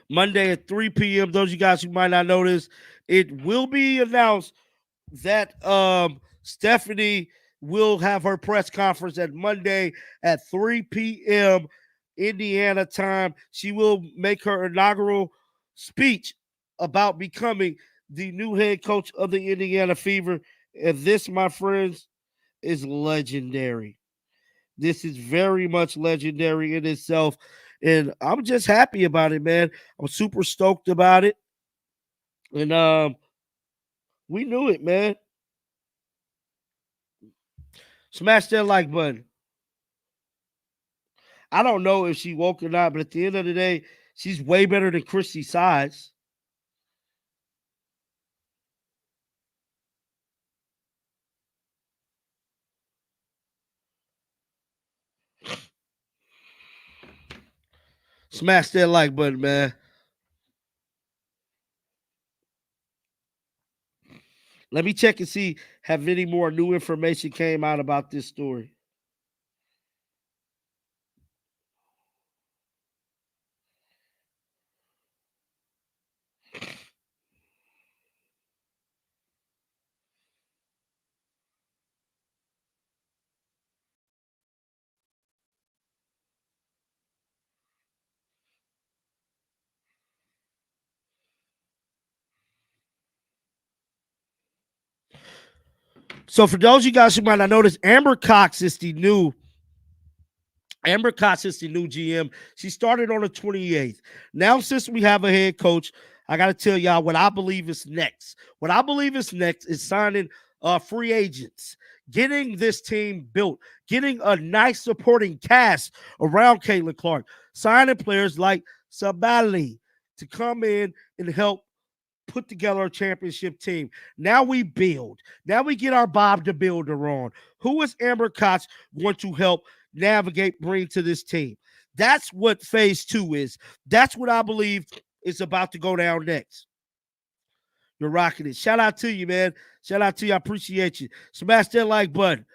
Monday at 3 p.m. Those of you guys who might not know this, it will be announced that Stephanie will have her press conference at Monday at 3 p.m. Indiana time. She will make her inaugural speech about becoming the new head coach of the Indiana Fever. And this, my friends, is legendary. This is very much legendary in itself. And I'm just happy about it, man. I'm super stoked about it. And we knew it, man. Smash that like button. I don't know if she woke or not, but at the end of the day, she's way better than Christy Sides. Smash that like button, man. Let me check and see have any more new information came out about this story. So for those of you guys who might not notice, Amber Cox is the new GM. She started on the 28th. Now, since we have a head coach, I got to tell y'all what I believe is next. What I believe is next is signing free agents, getting this team built, getting a nice supporting cast around Caitlin Clark, signing players like Sabali to come in and help put together a championship team. Now we build. Now we get our Bob the Builder on. Who is Amber Cox going to help navigate, bring to this team? That's what phase 2 is. That's what I believe is about to go down next. You're rocking it. Shout out to you, man. Shout out to you. I appreciate you. Smash that like button.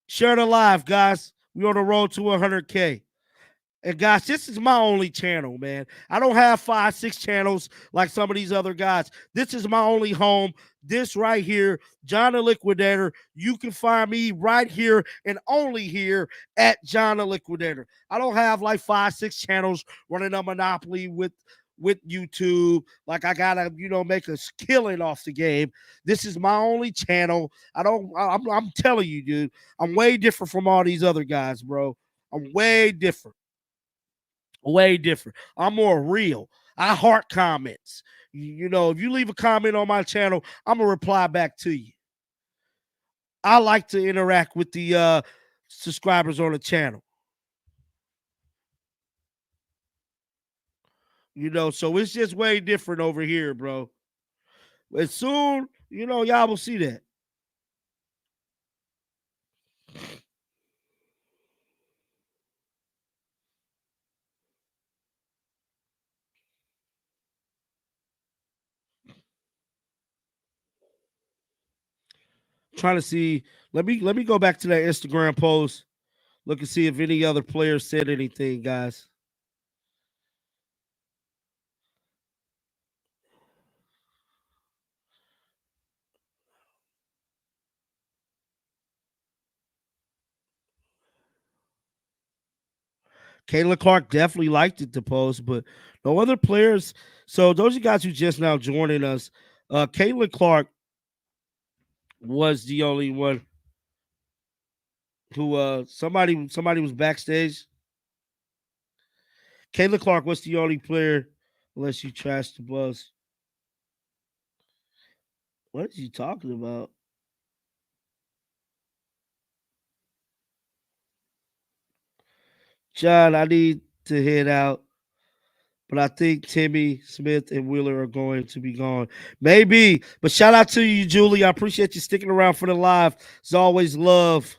Share the live, guys. We're on the road to 100K. And guys, this is my only channel, man. I don't have 5, 6 channels like some of these other guys. This is my only home. This right here, John the Liquidator. You can find me right here and only here at John the Liquidator. I don't have like 5, 6 channels running a monopoly with YouTube. Like I gotta, make a killing off the game. This is my only channel. I'm telling you, dude, I'm way different from all these other guys, bro. I'm way different. Way different. I'm more real. I heart comments. If you leave a comment on my channel, I'm gonna reply back to you. I like to interact with the subscribers on the channel. So it's just way different over here, bro. As soon, y'all will see that. Trying to see. Let me go back to that Instagram post. Look and see if any other players said anything, guys. Caitlin Clark definitely liked it to post, but no other players. So those are guys who just now joining us. Caitlin Clark was the only one who somebody was backstage. Caitlin Clark was the only player, unless you trash the buzz. What is he talking about? John, I need to head out, but I think Timmy, Smith, and Wheeler are going to be gone. Maybe, but shout out to you, Julie. I appreciate you sticking around for the live. As always, love.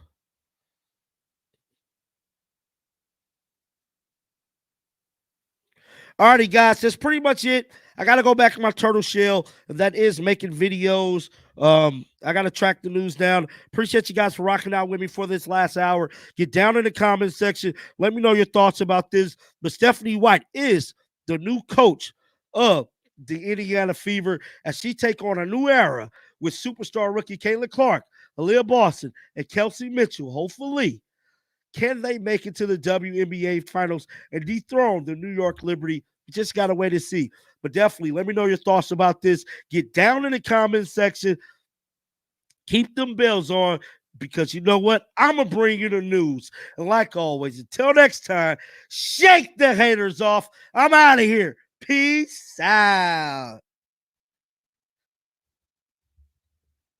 Alrighty, guys, that's pretty much it. I got to go back in my turtle shell. That is making videos. I got to track the news down. Appreciate you guys for rocking out with me for this last hour. Get down in the comments section. Let me know your thoughts about this. But Stephanie White is the new coach of the Indiana Fever as she take on a new era with superstar rookie Caitlin Clark, Aaliyah Boston, and Kelsey Mitchell. Hopefully, can they make it to the WNBA finals and dethrone the New York Liberty? You just got to wait and see. But definitely, let me know your thoughts about this. Get down in the comments section. Keep them bells on because you know what? I'm going to bring you the news. And like always, until next time, shake the haters off. I'm out of here. Peace out.